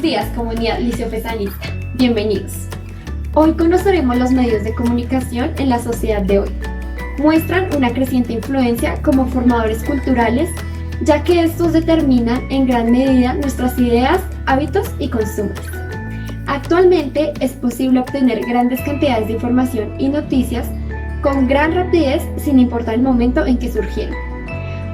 días, comunidad liceofesanista. Bienvenidos. Hoy conoceremos los medios de comunicación en la sociedad de hoy. Muestran una creciente influencia como formadores culturales, ya que estos determinan en gran medida nuestras ideas, hábitos y costumbres. Actualmente es posible obtener grandes cantidades de información y noticias con gran rapidez sin importar el momento en que surgieron.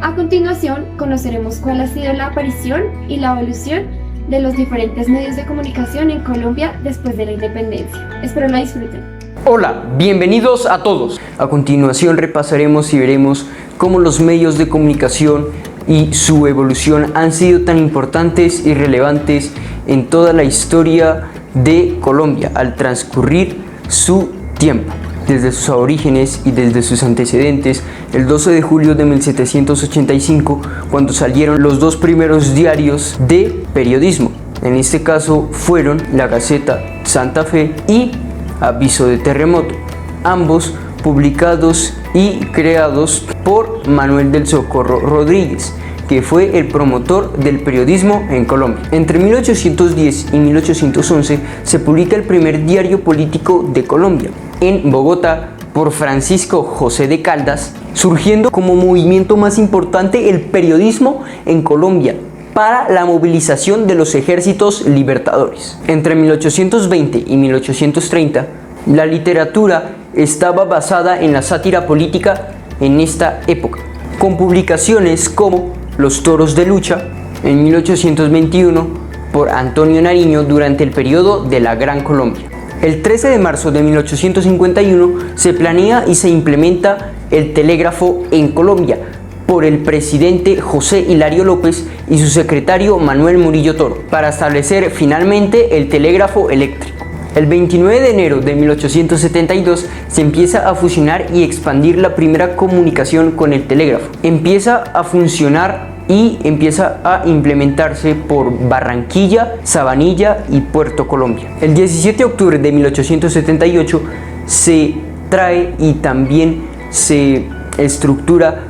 A continuación, conoceremos cuál ha sido la aparición y la evolución de los diferentes medios de comunicación en Colombia después de la independencia. Espero la disfruten. Hola, bienvenidos a todos. A continuación repasaremos y veremos cómo los medios de comunicación y su evolución han sido tan importantes y relevantes en toda la historia de Colombia al transcurrir su tiempo. Desde sus orígenes y desde sus antecedentes, el 12 de julio de 1785, cuando salieron los dos primeros diarios de periodismo. En este caso fueron la Gaceta Santa Fe y Aviso de Terremoto, ambos publicados y creados por Manuel del Socorro Rodríguez, que fue el promotor del periodismo en Colombia. Entre 1810 y 1811 se publica el primer diario político de Colombia, en Bogotá, por Francisco José de Caldas, surgiendo como movimiento más importante el periodismo en Colombia para la movilización de los ejércitos libertadores. Entre 1820 y 1830, la literatura estaba basada en la sátira política en esta época, con publicaciones como Los Toros de Lucha, en 1821, por Antonio Nariño durante el periodo de la Gran Colombia. El 13 de marzo de 1851 se planea y se implementa el telégrafo en Colombia por el presidente José Hilario López y su secretario Manuel Murillo Toro, para establecer finalmente el telégrafo eléctrico. El 29 de enero de 1872 se empieza a fusionar y expandir la primera comunicación con el telégrafo. Empieza a funcionar y empieza a implementarse por Barranquilla, Sabanilla y Puerto Colombia. El 17 de octubre de 1878 se trae y también se estructura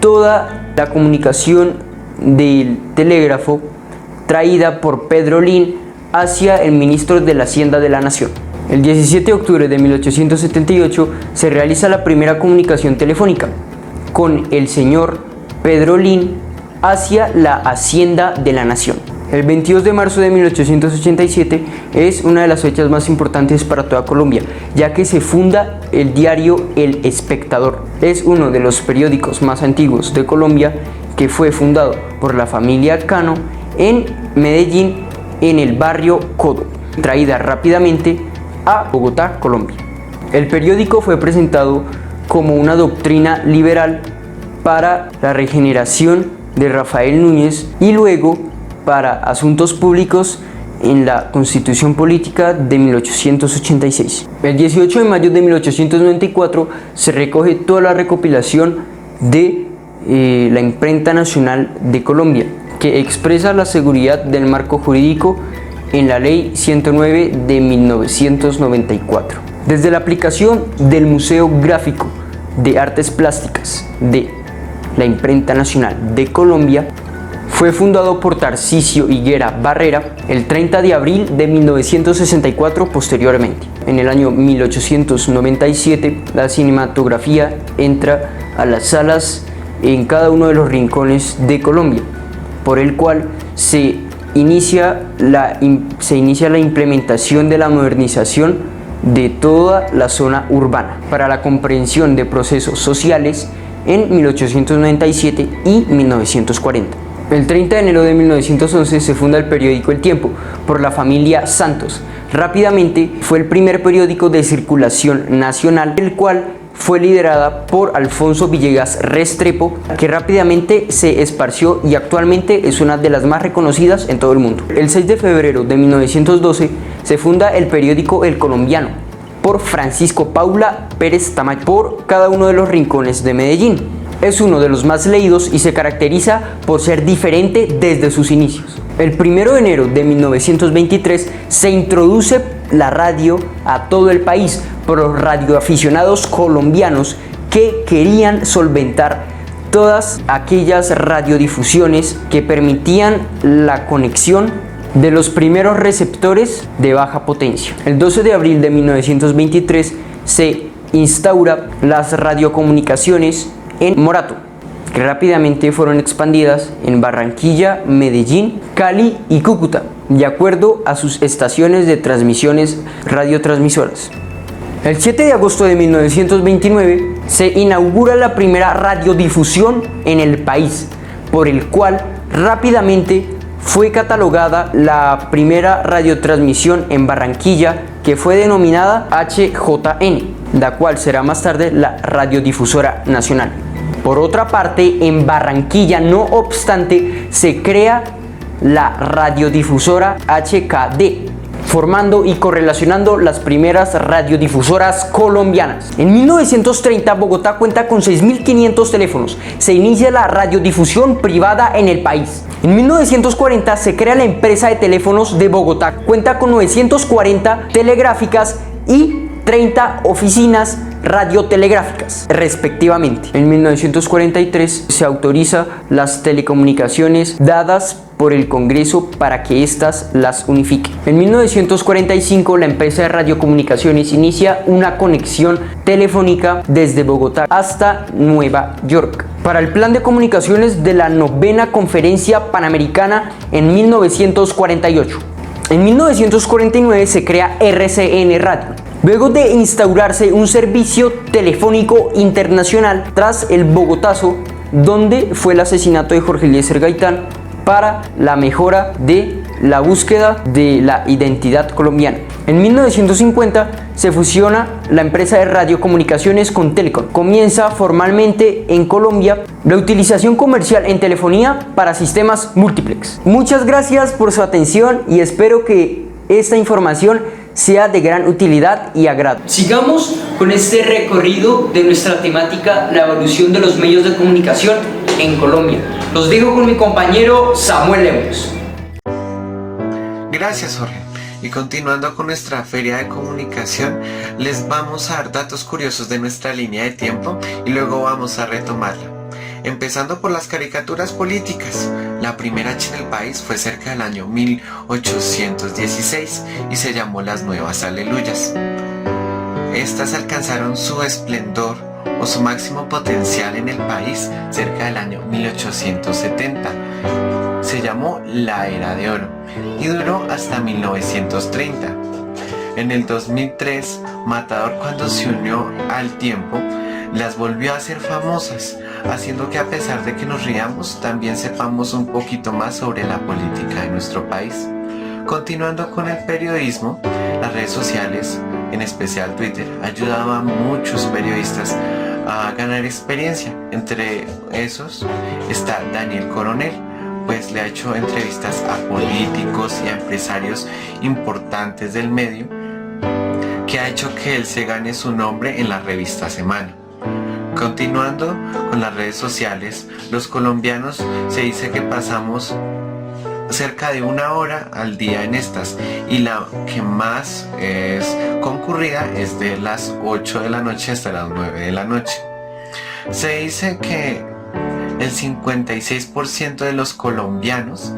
toda la comunicación del telégrafo traída por Pedro Lin hacia el ministro de la Hacienda de la Nación. El 17 de octubre de 1878 se realiza la primera comunicación telefónica con el señor Pedro Lin hacia la Hacienda de la Nación. El 22 de marzo de 1887 es una de las fechas más importantes para toda Colombia, ya que se funda el diario El Espectador. Es uno de los periódicos más antiguos de Colombia, que fue fundado por la familia Cano en Medellín, en el barrio Codo, traída rápidamente a Bogotá, Colombia. El periódico fue presentado como una doctrina liberal para la regeneración de Rafael Núñez y luego para asuntos públicos en la Constitución Política de 1886. El 18 de mayo de 1894 se recoge toda la recopilación de la Imprenta Nacional de Colombia, que expresa la seguridad del marco jurídico en la Ley 109 de 1994. Desde la aplicación del Museo Gráfico de Artes Plásticas de la Imprenta Nacional de Colombia, fue fundado por Tarcisio Higuera Barrera el 30 de abril de 1964 posteriormente. En el año 1897, la cinematografía entra a las salas en cada uno de los rincones de Colombia, por el cual se inicia la implementación de la modernización de toda la zona urbana para la comprensión de procesos sociales en 1897 y 1940. El 30 de enero de 1911 se funda el periódico El Tiempo por la familia Santos. Rápidamente fue el primer periódico de circulación nacional, el cual fue liderada por Alfonso Villegas Restrepo, que rápidamente se esparció y actualmente es una de las más reconocidas en todo el mundo. El 6 de febrero de 1912 se funda el periódico El Colombiano por Francisco Paula Pérez Tamayo por cada uno de los rincones de Medellín. Es uno de los más leídos y se caracteriza por ser diferente desde sus inicios. El 1 de enero de 1923 se introduce la radio a todo el país por los radioaficionados colombianos que querían solventar todas aquellas radiodifusiones que permitían la conexión de los primeros receptores de baja potencia. El 12 de abril de 1923 se instaura las radiocomunicaciones en Morato, que rápidamente fueron expandidas en Barranquilla, Medellín, Cali y Cúcuta, de acuerdo a sus estaciones de transmisiones radiotransmisoras. El 7 de agosto de 1929 se inaugura la primera radiodifusión en el país, por el cual rápidamente fue catalogada la primera radiotransmisión en Barranquilla, que fue denominada HJN, la cual será más tarde la Radiodifusora Nacional. Por otra parte, en Barranquilla, no obstante, se crea la radiodifusora HKD, formando y correlacionando las primeras radiodifusoras colombianas. En 1930, Bogotá cuenta con 6.500 teléfonos. Se inicia la radiodifusión privada en el país. En 1940 se crea la empresa de teléfonos de Bogotá. Cuenta con 940 telegráficas y 30 oficinas radiotelegráficas, respectivamente. En 1943 se autoriza las telecomunicaciones dadas por el Congreso para que éstas las unifique. En 1945 la empresa de radiocomunicaciones inicia una conexión telefónica desde Bogotá hasta Nueva York para el plan de comunicaciones de la novena Conferencia Panamericana en 1948. En 1949 se crea RCN Radio, luego de instaurarse un servicio telefónico internacional tras el Bogotazo, donde fue el asesinato de Jorge Eliezer Gaitán, para la mejora de la búsqueda de la identidad colombiana. En 1950 se fusiona la empresa de radiocomunicaciones con Telecom. Comienza formalmente en Colombia la utilización comercial en telefonía para sistemas múltiplex. Muchas gracias por su atención y espero que esta información sea de gran utilidad y agrado. Sigamos con este recorrido de nuestra temática, la evolución de los medios de comunicación en Colombia. Los dejo con mi compañero Samuel Lemos. Gracias, Jorge. Y continuando con nuestra feria de comunicación, les vamos a dar datos curiosos de nuestra línea de tiempo y luego vamos a retomarla. Empezando por las caricaturas políticas. La primera hecha en el país fue cerca del año 1816 y se llamó Las Nuevas Aleluyas. Estas alcanzaron su esplendor o su máximo potencial en el país cerca del año 1870. Se llamó La Era de Oro y duró hasta 1930. En el 2003, Matador, cuando se unió al tiempo, las volvió a hacer famosas, haciendo que a pesar de que nos riamos, también sepamos un poquito más sobre la política de nuestro país. Continuando con el periodismo, las redes sociales, en especial Twitter, ayudaban a muchos periodistas a ganar experiencia. Entre esos está Daniel Coronel, pues le ha hecho entrevistas a políticos y a empresarios importantes del medio, que ha hecho que él se gane su nombre en la revista Semana. Continuando con las redes sociales, los colombianos se dice que pasamos cerca de 1 hora al día en estas, y la que más es concurrida es de las 8 de la noche hasta las 9 de la noche. Se dice que el 56% de los colombianos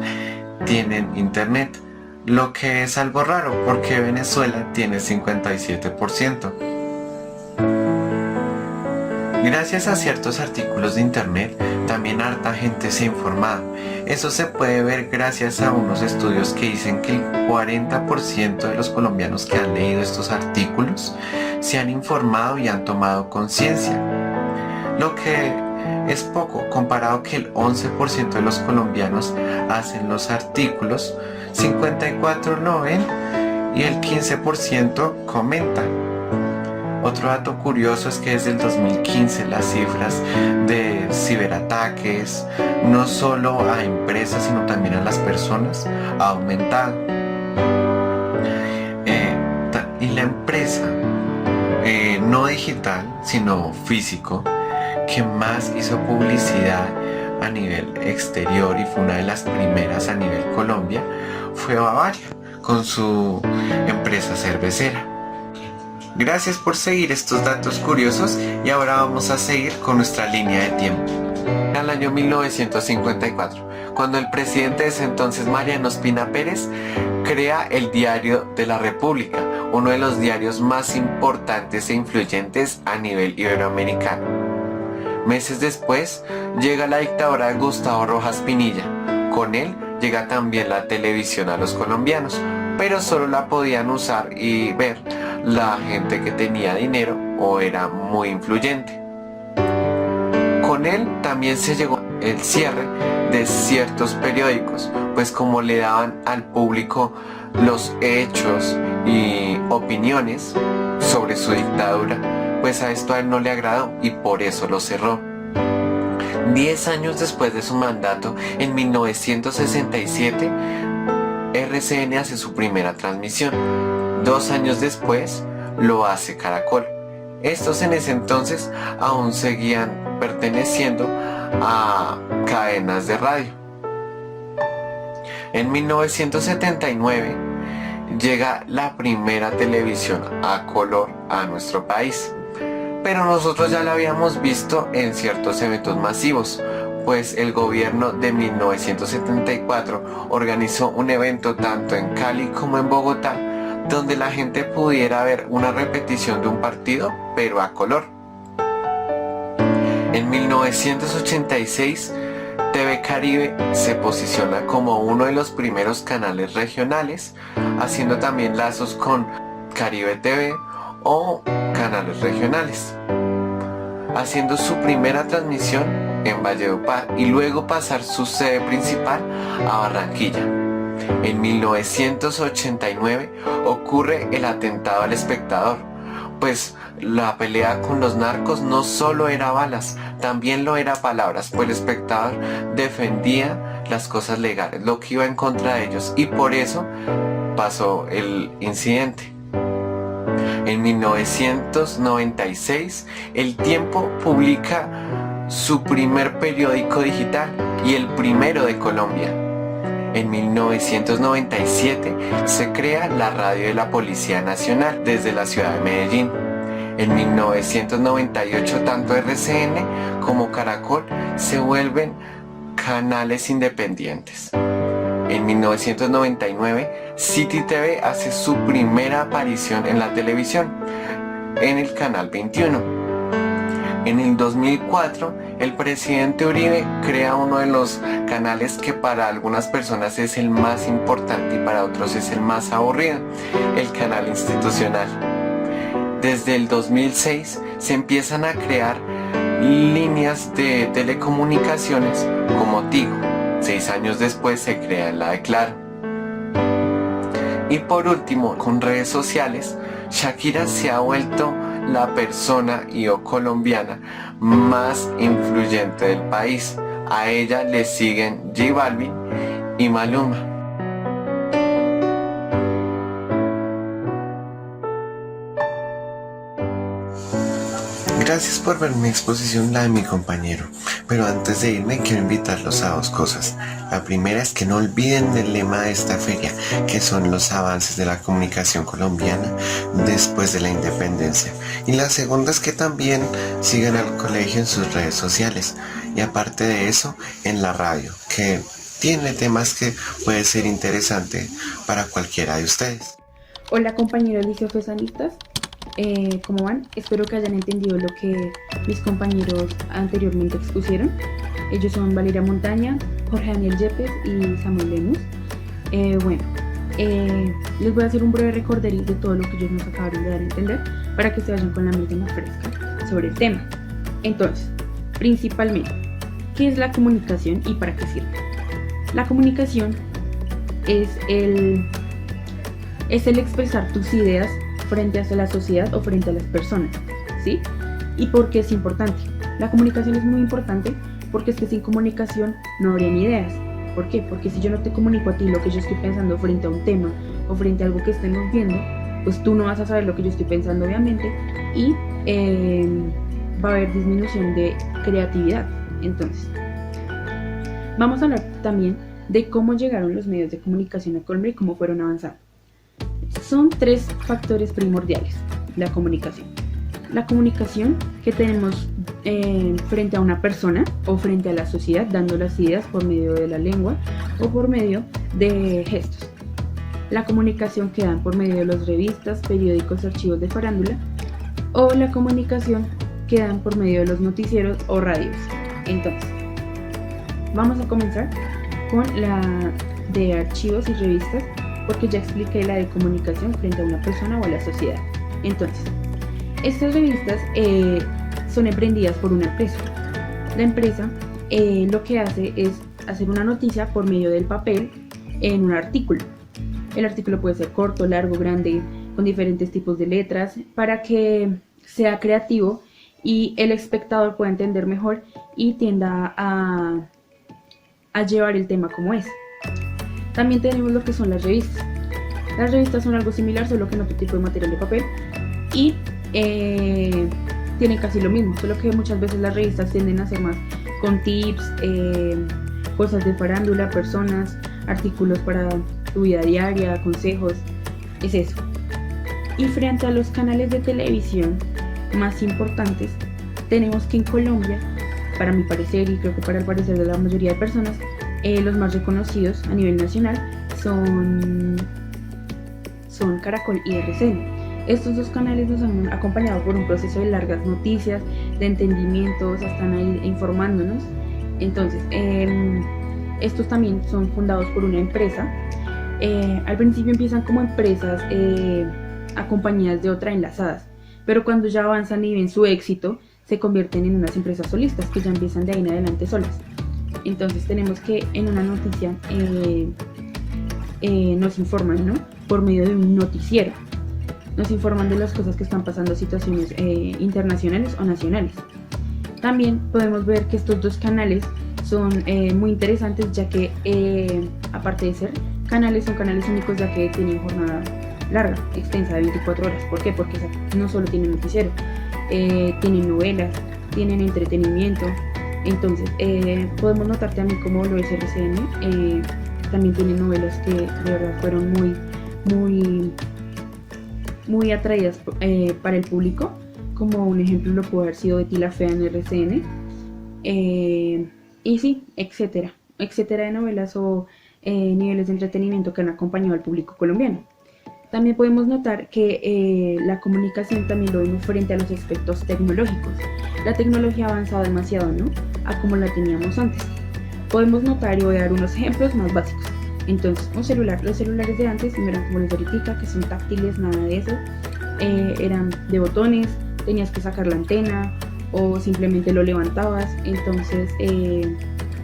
tienen internet, lo que es algo raro porque Venezuela tiene 57%. Gracias a ciertos artículos de internet, también harta gente se ha informado. Eso se puede ver gracias a unos estudios que dicen que el 40% de los colombianos que han leído estos artículos se han informado y han tomado conciencia, lo que es poco comparado que el 11% de los colombianos hacen los artículos, 54% lo ven y el 15% comentan. Otro dato curioso es que desde el 2015 las cifras de ciberataques, no solo a empresas sino también a las personas, ha aumentado. Y la empresa, no digital sino físico, que más hizo publicidad a nivel exterior y fue una de las primeras a nivel Colombia, fue Bavaria con su empresa cervecera. Gracias por seguir estos datos curiosos y ahora vamos a seguir con nuestra línea de tiempo. Al año 1954, cuando el presidente de ese entonces, Mariano Ospina Pérez, crea el Diario de la República, uno de los diarios más importantes e influyentes a nivel iberoamericano. Meses después, llega la dictadura de Gustavo Rojas Pinilla. Con él llega también la televisión a los colombianos, pero solo la podían usar y ver la gente que tenía dinero o era muy influyente. Con él también se llegó el cierre de ciertos periódicos, pues como le daban al público los hechos y opiniones sobre su dictadura, pues a esto a él no le agradó y por eso lo cerró. 10 años después de su mandato, en 1967, RCN hace su primera transmisión. 2 años después, lo hace Caracol. Estos en ese entonces aún seguían perteneciendo a cadenas de radio. En 1979 llega la primera televisión a color a nuestro país, pero nosotros ya la habíamos visto en ciertos eventos masivos, pues el gobierno de 1974 organizó un evento tanto en Cali como en Bogotá, donde la gente pudiera ver una repetición de un partido, pero a color. En 1986, TV Caribe se posiciona como uno de los primeros canales regionales, haciendo también lazos con Caribe TV o canales regionales, haciendo su primera transmisión en Valledupar y luego pasar su sede principal a Barranquilla. En 1989 ocurre el atentado al Espectador, pues la pelea con los narcos no solo era balas, también lo era palabras, pues el Espectador defendía las cosas legales, lo que iba en contra de ellos, y por eso pasó el incidente. En 1996, El Tiempo publica su primer periódico digital y el primero de Colombia. En 1997 se crea la radio de la Policía Nacional desde la ciudad de Medellín. En 1998 tanto RCN como Caracol se vuelven canales independientes. En 1999 City TV hace su primera aparición en la televisión, en el canal 21. En el 2004, el presidente Uribe crea uno de los canales que para algunas personas es el más importante y para otros es el más aburrido, el canal institucional. Desde el 2006 se empiezan a crear líneas de telecomunicaciones como Tigo. 6 años después se crea la de Claro. Y por último, con redes sociales, Shakira se ha vuelto la persona o colombiana más influyente del país. A ella le siguen J Balvin y Maluma. Gracias por ver mi exposición, la de mi compañero. Pero antes de irme quiero invitarlos a 2 cosas. La primera es que no olviden el lema de esta feria, que son los avances de la comunicación colombiana después de la independencia. Y la segunda es que también sigan al colegio en sus redes sociales. Y aparte de eso, en la radio, que tiene temas que puede ser interesante para cualquiera de ustedes. Hola compañeros liceofesanistas, ¿cómo van? Espero que hayan entendido lo que mis compañeros anteriormente expusieron. Ellos son Valeria Montaña, Jorge Daniel Yepes y Samuel Lemus. Les voy a hacer un breve recorderis de todo lo que ellos nos acabaron de dar a entender para que se vayan con la mente más fresca sobre el tema. Entonces, principalmente, ¿qué es la comunicación y para qué sirve? La comunicación es el expresar tus ideas frente a la sociedad o frente a las personas, ¿sí? ¿Y por qué es importante? La comunicación es muy importante porque es que sin comunicación no habrían ideas. ¿Por qué? Porque si yo no te comunico a ti lo que yo estoy pensando frente a un tema o frente a algo que estemos viendo, pues tú no vas a saber lo que yo estoy pensando, obviamente, y va a haber disminución de creatividad. Entonces, vamos a hablar también de cómo llegaron los medios de comunicación a Colombia y cómo fueron avanzando. Son 3 factores primordiales: la comunicación que tenemos frente a una persona o frente a la sociedad, dando las ideas por medio de la lengua o por medio de gestos. La comunicación que dan por medio de las revistas, periódicos, archivos de farándula, o la comunicación que dan por medio de los noticieros o radios. Entonces, vamos a comenzar con la de archivos y revistas, porque ya expliqué la de comunicación frente a una persona o a la sociedad. Entonces, estas revistas son emprendidas por una empresa. La empresa lo que hace es hacer una noticia por medio del papel en un artículo. El artículo puede ser corto, largo, grande, con diferentes tipos de letras, para que sea creativo y el espectador pueda entender mejor y tienda a llevar el tema como es. También tenemos lo que son las revistas. Las revistas son algo similar, solo que en otro tipo de material de papel y tienen casi lo mismo, solo que muchas veces las revistas tienden a ser más con tips, cosas de farándula, personas, artículos para tu vida diaria, consejos, es eso. Y frente a los canales de televisión más importantes, tenemos que en Colombia, para mi parecer y creo que para el parecer de la mayoría de personas, los más reconocidos a nivel nacional son Caracol y RCN. Estos dos canales nos han acompañado por un proceso de largas noticias, de entendimientos, están ahí informándonos. Entonces, estos también son fundados por una empresa. Al principio empiezan como empresas acompañadas de otra enlazadas, pero cuando ya avanzan y ven su éxito, se convierten en unas empresas solistas que ya empiezan de ahí en adelante solas. Entonces tenemos que en una noticia nos informan, ¿no? Por medio de un noticiero. Nos informan de las cosas que están pasando, situaciones internacionales o nacionales. También podemos ver que estos dos canales son muy interesantes, ya que aparte de ser canales, son canales únicos, ya que tienen jornada larga, extensa, de 24 horas. ¿Por qué? Porque no solo tienen noticiero, tienen novelas, tienen entretenimiento. Entonces, podemos notar también como lo es RCN, también tienen novelas que de verdad fueron muy atraídas para el público, como un ejemplo lo puede haber sido Betty la Fea en RCN, y sí, etcétera de novelas o niveles de entretenimiento que han acompañado al público colombiano. También podemos notar que la comunicación también lo vemos frente a los aspectos tecnológicos. La tecnología ha avanzado demasiado, ¿no?, a como la teníamos antes. Podemos notar, y voy a dar unos ejemplos más básicos. Entonces, un celular. Los celulares de antes no eran como los de ahorita, que son táctiles, nada de eso. Eran de botones, tenías que sacar la antena o simplemente lo levantabas. Entonces,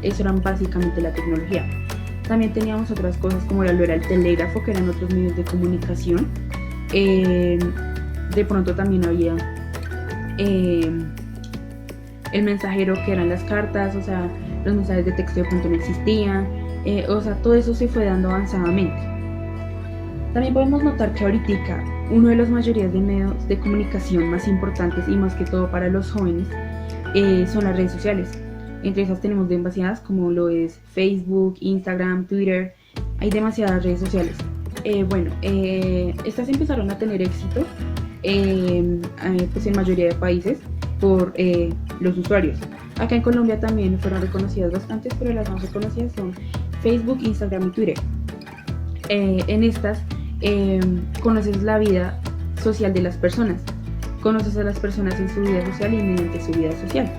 eso era básicamente la tecnología. También teníamos otras cosas como lo era el telégrafo, que eran otros medios de comunicación. De pronto también había el mensajero, que eran las cartas, o sea, los mensajes de texto de pronto no existían. O sea, todo eso se fue dando avanzadamente. También podemos notar que ahorita uno de las mayorías de medios de comunicación más importantes y más que todo para los jóvenes son las redes sociales. Entre esas tenemos demasiadas, como lo es Facebook, Instagram, Twitter. Hay demasiadas redes sociales. Estas empezaron a tener éxito pues en mayoría de países por los usuarios. Acá en Colombia también fueron reconocidas bastantes, pero las más reconocidas son Facebook, Instagram y Twitter. En estas conoces la vida social de las personas, conoces a las personas en su vida social y mediante su vida social.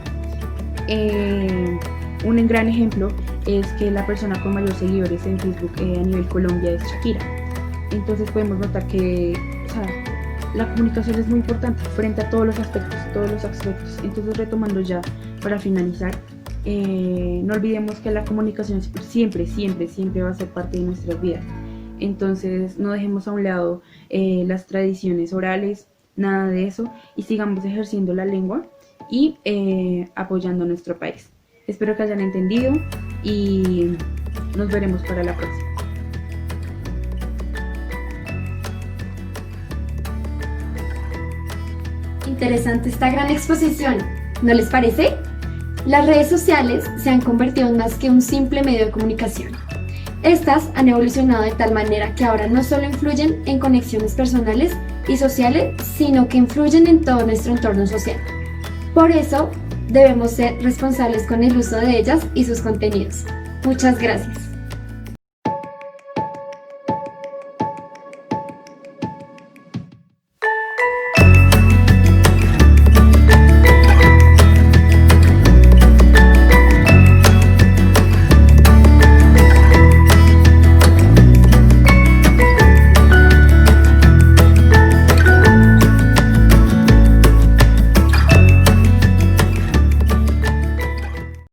Un gran ejemplo es que la persona con mayor seguidores en Facebook a nivel Colombia es Shakira. Entonces podemos notar que la comunicación es muy importante frente a todos los aspectos. Entonces, retomando ya para finalizar, no olvidemos que la comunicación siempre va a ser parte de nuestras vidas. Entonces no dejemos a un lado las tradiciones orales, nada de eso, y sigamos ejerciendo la lengua y apoyando a nuestro país. Espero que hayan entendido y nos veremos para la próxima. Interesante esta gran exposición, ¿no les parece? Las redes sociales se han convertido en más que un simple medio de comunicación. Estas han evolucionado de tal manera que ahora no solo influyen en conexiones personales y sociales, sino que influyen en todo nuestro entorno social. Por eso, debemos ser responsables con el uso de ellas y sus contenidos. Muchas gracias.